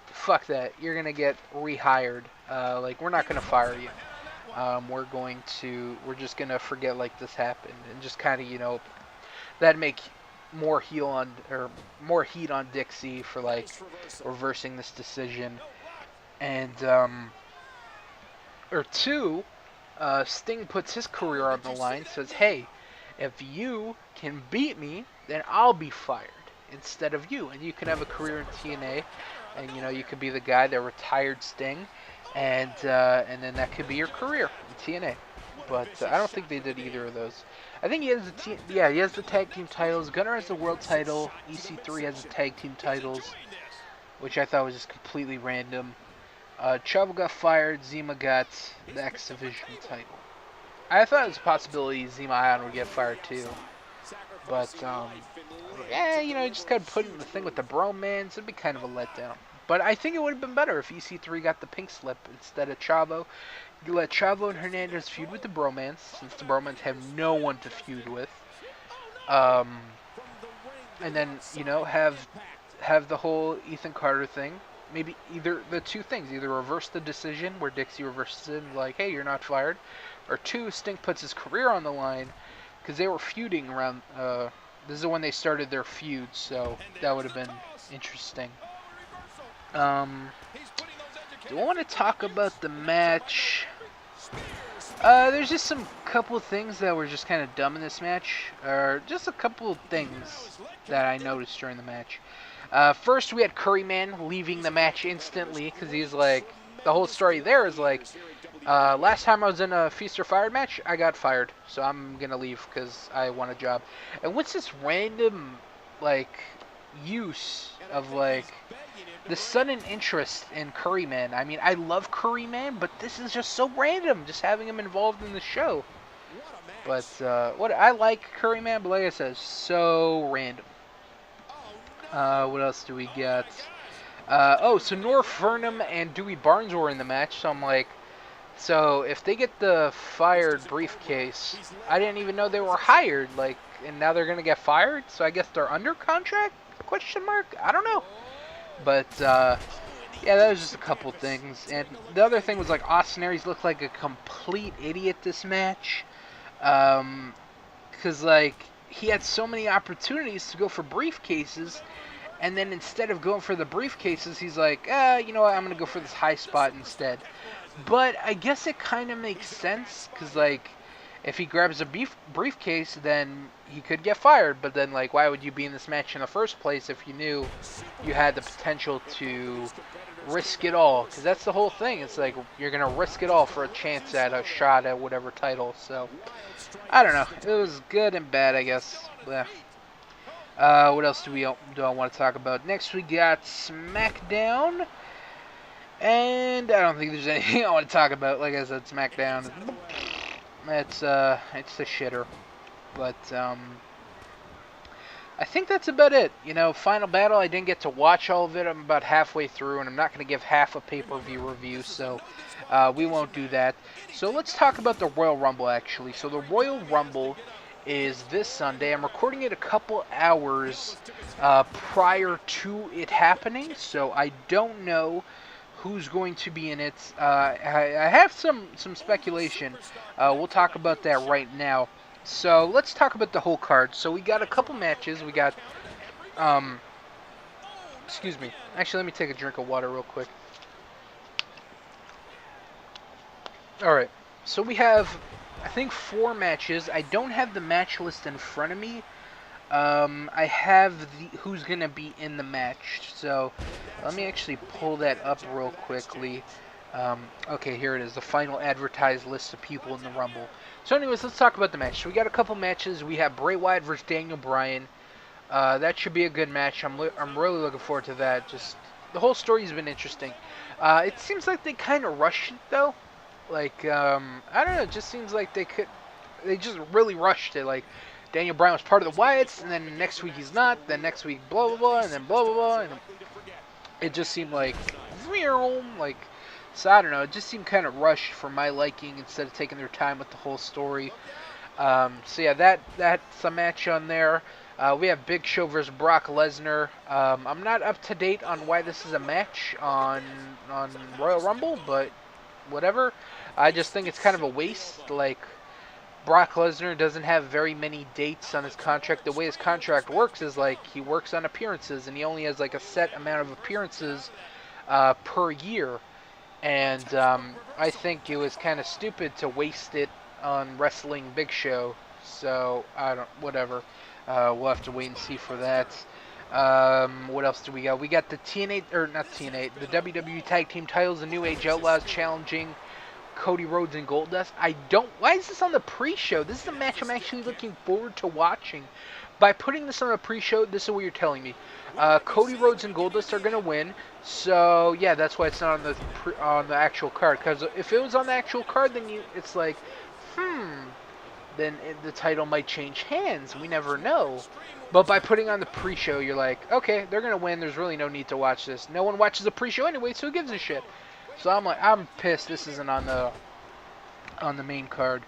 Fuck that. You're gonna get rehired. Like, we're not gonna fire you. We're just gonna forget like this happened, and just kind of, you know, that'd make more heat on Dixie for like reversing this decision. And or two, Sting puts his career on the line, says, hey, if you can beat me, then I'll be fired instead of you, and you can have a career in TNA, and you know, you could be the guy that retired Sting, and then that could be your career in TNA. But I don't think they did either of those. I think he has he has the tag team titles. Gunner has the world title. EC3 has the tag team titles, which I thought was just completely random. Chavo got fired. Zema got the X Division title. I thought it was a possibility Zema Ion would get fired too. But, yeah, you know, just kind of putting the thing with the Bromans, it'd be kind of a letdown. But I think it would have been better if EC3 got the pink slip instead of Chavo. You let Chavo and Hernandez feud with the Bromans, since the Bromans have no one to feud with. And then, you know, have the whole Ethan Carter thing. maybe either the two things, either reverse the decision where Dixie reverses it and like, hey, you're not fired, or two, Sting puts his career on the line because they were feuding around. This is when they started their feud, so that would have been interesting. Do I want to talk about the match? There's just some couple things that were just kind of dumb in this match, or just a couple of things that I noticed during the match. First, we had Curryman leaving the match instantly because he's like, the whole story there is like, last time I was in a Feast or Fired match, I got fired, so I'm gonna leave because I want a job. And what's this random, like, use of like the sudden interest in Curryman? I mean, I love Curryman, but this is just so random, just having him involved in the show. But what I like Curryman, but like I said, so random. What else do we got? So Nora Furnham and Dewey Barnes were in the match, so I'm like, so if they get the fired briefcase, I didn't even know they were hired, like, and now they're gonna get fired, so I guess they're under contract? Question mark? I don't know. But yeah, that was just a couple things. And the other thing was like Austin Aries looked like a complete idiot this match. Because like he had so many opportunities to go for briefcases, and then instead of going for the briefcases, he's like, you know what, I'm going to go for this high spot instead. But I guess it kind of makes sense, because like if he grabs a briefcase, then he could get fired. But then, like, why would you be in this match in the first place if you knew you had the potential to risk it all? Because that's the whole thing. It's like you're going to risk it all for a chance at a shot at whatever title. So, I don't know. It was good and bad, I guess. Yeah. What else do I want to talk about? Next, we got SmackDown. And I don't think there's anything I want to talk about. Like I said, SmackDown. It's a shitter, but I think that's about it. You know, Final Battle, I didn't get to watch all of it. I'm about halfway through, and I'm not going to give half a pay-per-view review, so we won't do that. So let's talk about the Royal Rumble, actually. So the Royal Rumble is this Sunday. I'm recording it a couple hours prior to it happening, so I don't know who's going to be in it. I have some speculation. We'll talk about that right now. So let's talk about the whole card. So we got a couple matches. We got, excuse me. Actually, let me take a drink of water real quick. All right. So we have, I think, 4 matches. I don't have the match list in front of me. I have who's going to be in the match, so let me actually pull that up real quickly. Okay, here it is, the final advertised list of people in the Rumble. So anyways, let's talk about the match. So we got a couple matches. We have Bray Wyatt versus Daniel Bryan. That should be a good match. I'm really looking forward to that. Just the whole story's been interesting. It seems like they kind of rushed it, though. Like, I don't know, it just seems like they just really rushed it. Like, Daniel Bryan was part of the Wyatts, and then next week he's not, then next week blah, blah, blah, and then blah, blah, blah, and it just seemed like, so I don't know, it just seemed kind of rushed for my liking instead of taking their time with the whole story. So yeah, that's a match on there. We have Big Show versus Brock Lesnar. I'm not up to date on why this is a match on Royal Rumble, but whatever. I just think it's kind of a waste. Like, Brock Lesnar doesn't have very many dates on his contract. The way his contract works is like he works on appearances, and he only has like a set amount of appearances per year. And I think it was kind of stupid to waste it on wrestling Big Show. So whatever. We'll have to wait and see for that. What else do we got? We got the TNA, or not TNA, the WWE Tag Team titles, the New Age Outlaws challenging Cody Rhodes and Goldust. Why is this on the pre-show? This is a match I'm actually looking forward to watching. By putting this on a pre-show, this is what you're telling me. Cody Rhodes and Goldust are going to win. So, yeah, that's why it's not on the actual card. Because if it was on the actual card, then it's like, then the title might change hands. We never know. But by putting on the pre-show, you're like, okay, they're going to win. There's really no need to watch this. No one watches the pre-show anyway, so who gives a shit? So I'm pissed this isn't on the main card.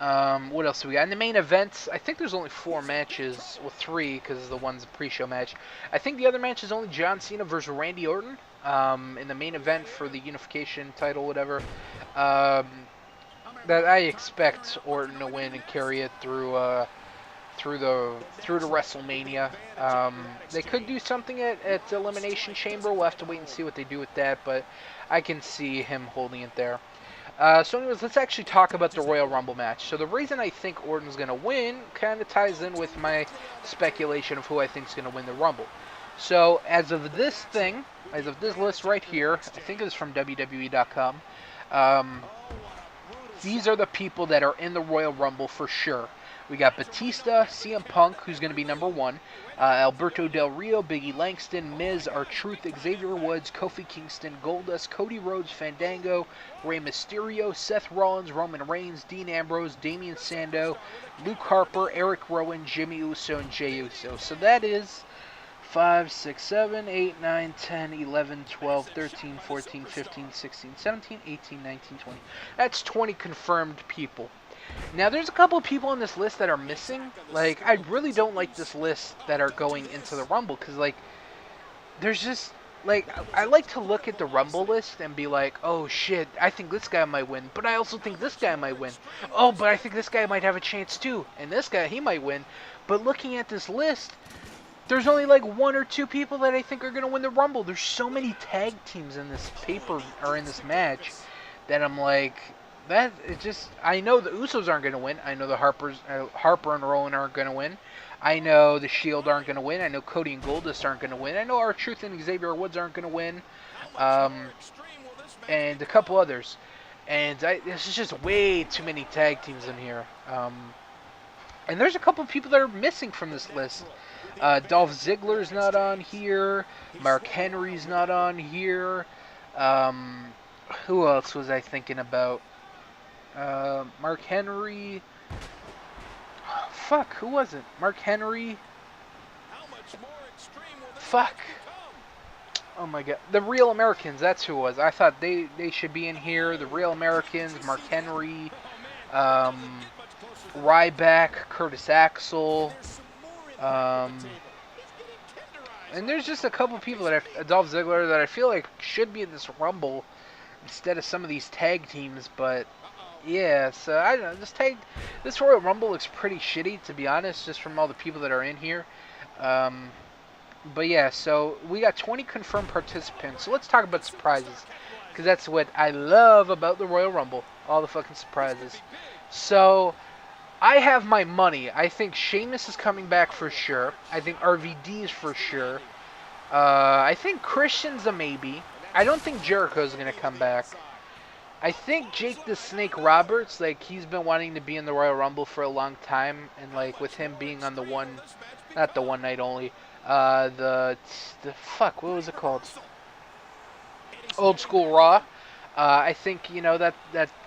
What else do we got? In the main event, I think there's only 4 matches. Well, 3, because the one's a pre-show match. I think the other match is only John Cena versus Randy Orton. In the main event for the unification title, whatever. That I expect Orton to win and carry it through the WrestleMania. They could do something at Elimination Chamber. We'll have to wait and see what they do with that, but I can see him holding it there. So anyways, let's actually talk about the Royal Rumble match. So the reason I think Orton's going to win kind of ties in with my speculation of who I think is going to win the Rumble. So as of this list right here, I think it's from WWE.com, these are the people that are in the Royal Rumble for sure. We got Batista, CM Punk, who's going to be number 1, Alberto Del Rio, Biggie Langston, Miz, R-Truth, Xavier Woods, Kofi Kingston, Goldust, Cody Rhodes, Fandango, Rey Mysterio, Seth Rollins, Roman Reigns, Dean Ambrose, Damian Sandow, Luke Harper, Erick Rowan, Jimmy Uso, and Jey Uso. So that is 5, 6, 7, 8, 9, 10, 11, 12, 13, 14, 15, 16, 17, 18, 19, 20. That's 20 confirmed people. Now, there's a couple of people on this list that are missing. Like, I really don't like this list that are going into the Rumble, because, like, there's just, like, I like to look at the Rumble list and be like, oh, shit, I think this guy might win, but I also think this guy might win. Oh, but I think this guy might have a chance, too, and this guy, he might win. But looking at this list, there's only, like, 1 or 2 people that I think are going to win the Rumble. There's so many tag teams in this in this match, that I'm like... I know the Usos aren't going to win. I know the Harper and Rowan aren't going to win. I know the Shield aren't going to win. I know Cody and Goldust aren't going to win. I know R-Truth and Xavier Woods aren't going to win. And a couple others. And this is just way too many tag teams in here. And there's a couple of people that are missing from this list. Dolph Ziggler's not on here. Mark Henry's not on here. Who else was I thinking about? Mark Henry. Fuck, who was it? Mark Henry. Fuck. Oh my god. The Real Americans, that's who it was. I thought they should be in here. The Real Americans, Mark Henry, Ryback, Curtis Axel. And there's just a couple people Dolph Ziggler, that I feel like should be in this Rumble instead of some of these tag teams, but yeah, so I don't know. This Royal Rumble looks pretty shitty, to be honest, just from all the people that are in here. But yeah, so we got 20 confirmed participants. So let's talk about surprises, because that's what I love about the Royal Rumble, all the fucking surprises. So I have my money. I think Sheamus is coming back for sure. I think RVD is for sure. I think Christian's a maybe. I don't think Jericho's going to come back. I think Jake the Snake Roberts, like, he's been wanting to be in the Royal Rumble for a long time, and, like, with him being on not the one night only, what was it called? Old School Raw. I think, you know, that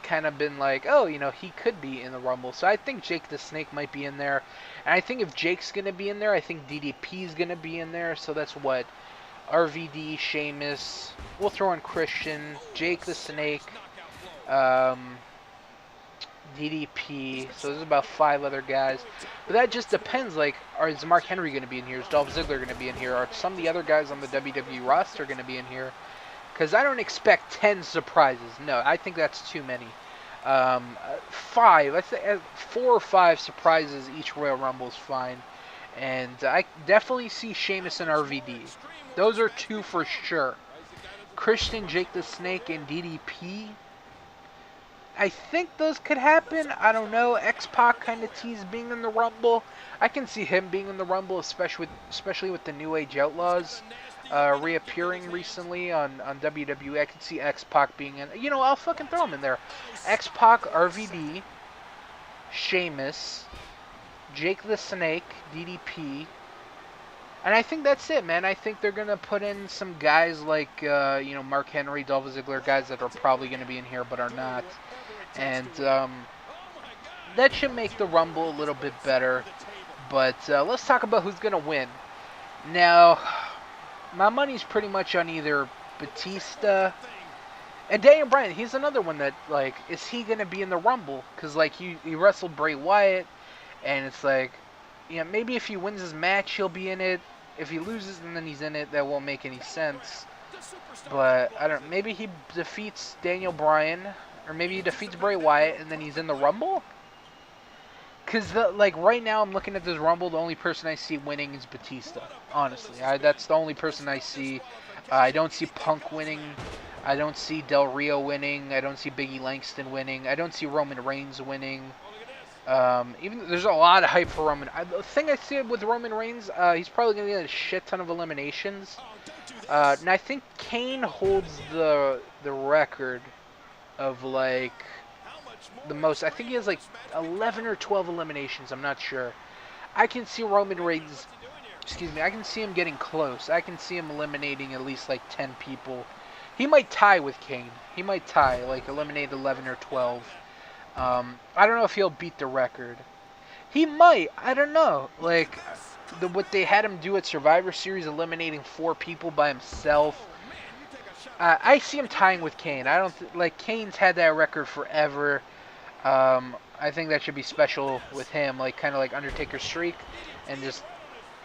kind of been like, oh, you know, he could be in the Rumble. So I think Jake the Snake might be in there. And I think if Jake's going to be in there, I think DDP's going to be in there. So that's what? RVD, Sheamus, we'll throw in Christian, Jake the Snake, DDP, so there's about 5 other guys. But that just depends, like, is Mark Henry going to be in here? Is Dolph Ziggler going to be in here? Are some of the other guys on the WWE roster going to be in here? Because I don't expect 10 surprises. No, I think that's too many. 5, I think 4 or 5 surprises each Royal Rumble is fine. And I definitely see Sheamus and RVD. Those are 2 for sure. Christian, Jake the Snake, and DDP. I think those could happen. I don't know. X-Pac kind of teased being in the Rumble. I can see him being in the Rumble, especially with the New Age Outlaws reappearing recently on WWE. I can see X-Pac being in. You know, I'll fucking throw him in there. X-Pac, RVD, Sheamus, Jake the Snake, DDP. And I think that's it, man. I think they're going to put in some guys like, you know, Mark Henry, Dolph Ziggler, guys that are probably going to be in here but are not. And that should make the Rumble a little bit better. But let's talk about who's going to win. Now, my money's pretty much on either Batista, And Daniel Bryan, he's another one that, like, is he going to be in the Rumble? Because, like, he wrestled Bray Wyatt, and it's like, maybe if he wins his match, he'll be in it. If he loses and then he's in it, that won't make any sense. But, I don't know, maybe he defeats Daniel Bryan, or maybe he defeats Bray Wyatt, and then he's in the Rumble? Because, like, right now I'm looking at this Rumble, the only person I see winning is Batista, honestly. That's the only person I see. I don't see Punk winning. I don't see Del Rio winning. I don't see Biggie Langston winning. I don't see Roman Reigns winning. Even there's a lot of hype for Roman. The thing I see with Roman Reigns, he's probably going to get a shit ton of eliminations. And I think Kane holds the record of, like, the most. I think he has like 11 or 12 eliminations. I'm not sure. I can see Roman Reigns. Excuse me. I can see him getting close. I can see him eliminating at least like 10 people. He might tie with Kane. He might tie, like eliminate 11 or 12. I don't know if he'll beat the record. He might. I don't know. Like what they had him do at Survivor Series, eliminating 4 people by himself. I see him tying with Kane. I don't like Kane's had that record forever. I think that should be special with him, like kind of like Undertaker's streak, and just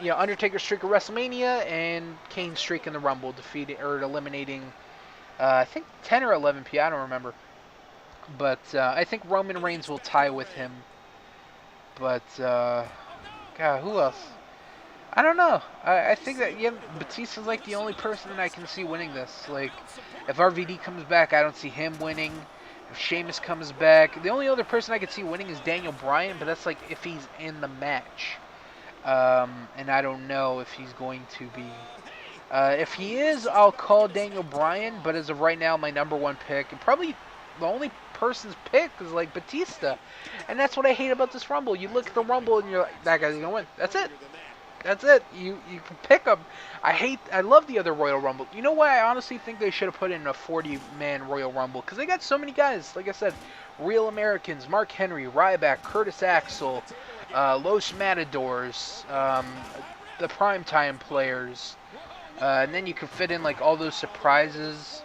Undertaker's streak of WrestleMania and Kane's streak in the Rumble, defeating or eliminating, I think 10 or 11 p. I don't remember, but I think Roman Reigns will tie with him. But God, who else? I don't know. I think that Batista's like the only person that I can see winning this. Like, if RVD comes back, I don't see him winning. If Sheamus comes back, the only other person I could see winning is Daniel Bryan, but that's like if he's in the match. And I don't know if he's going to be. If he is, I'll call Daniel Bryan, but as of right now, my number one pick, and probably the only person's pick, is like Batista. And that's what I hate about this Rumble. You look at the Rumble and you're like, that guy's going to win. That's it. That's it. You can pick them. I love the other Royal Rumble. You know why? I honestly think they should have put in a 40-man Royal Rumble, because they got so many guys. Like I said, Real Americans, Mark Henry, Ryback, Curtis Axel, Los Matadors, the Primetime players, and then you could fit in like all those surprises.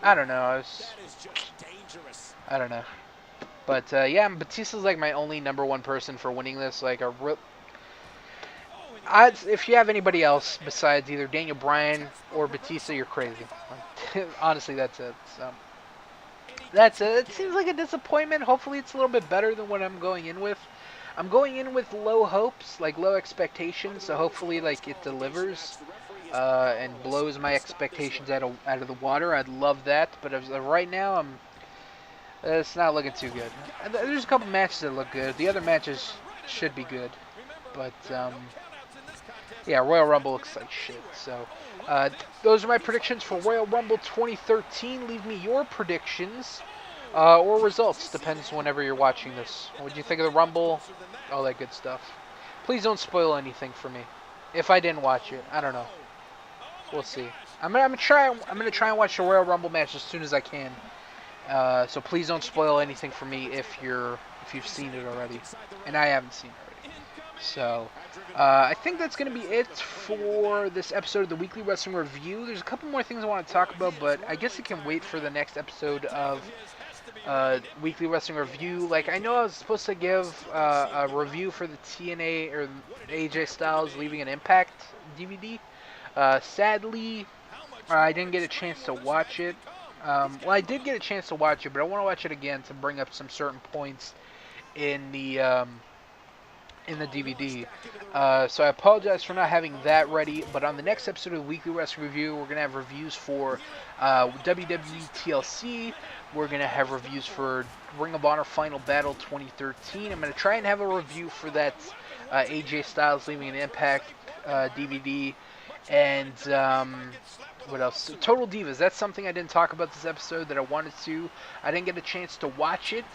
I don't know. I don't know. But yeah, Batista's like my only number one person for winning this. Like if you have anybody else besides either Daniel Bryan or Batista, you're crazy. Honestly, that's it. So that's it. It seems like a disappointment. Hopefully, it's a little bit better than what I'm going in with. I'm going in with low hopes, like low expectations. So hopefully, like it delivers and blows my expectations out of the water. I'd love that. But as of right now, it's not looking too good. There's a couple matches that look good. The other matches should be good, but yeah, Royal Rumble looks like shit. So, those are my predictions for Royal Rumble 2013. Leave me your predictions or results. Depends whenever you're watching this. What do you think of the Rumble? All that good stuff. Please don't spoil anything for me. If I didn't watch it, I don't know. We'll see. I'm gonna try and watch the Royal Rumble match as soon as I can. So please don't spoil anything for me if you've seen it already, and I haven't seen it already. So, I think that's going to be it for this episode of the Weekly Wrestling Review. There's a couple more things I want to talk about, but I guess it can wait for the next episode of Weekly Wrestling Review. Like, I know I was supposed to give a review for the TNA or AJ Styles Leaving an Impact DVD. Sadly, I didn't get a chance to watch it. Well, I did get a chance to watch it, but I want to watch it again to bring up some certain points in the DVD. So I apologize for not having that ready, but on the next episode of the Weekly Wrestling Review, we're going to have reviews for WWE TLC. We're going to have reviews for Ring of Honor Final Battle 2013. I'm going to try and have a review for that AJ Styles Leaving an Impact DVD. And what else? Total Divas. That's something I didn't talk about this episode that I wanted to. I didn't get a chance to watch it,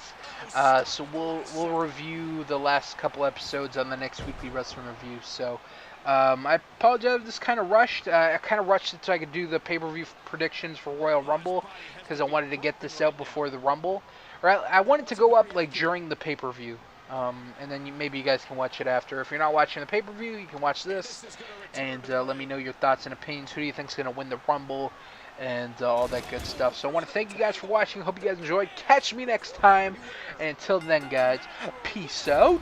so we'll review the last couple episodes on the next Weekly Wrestling Review. So I apologize. This kind of rushed. I kind of rushed it so I could do the pay-per-view predictions for Royal Rumble because I wanted to get this out before the Rumble. Or I wanted to go up like during the pay-per-view. And then maybe you guys can watch it after. If you're not watching the pay-per-view, you can watch this. And let me know your thoughts and opinions. Who do you think's going to win the Rumble? And all that good stuff. So I want to thank you guys for watching. Hope you guys enjoyed. Catch me next time. And until then, guys, peace out.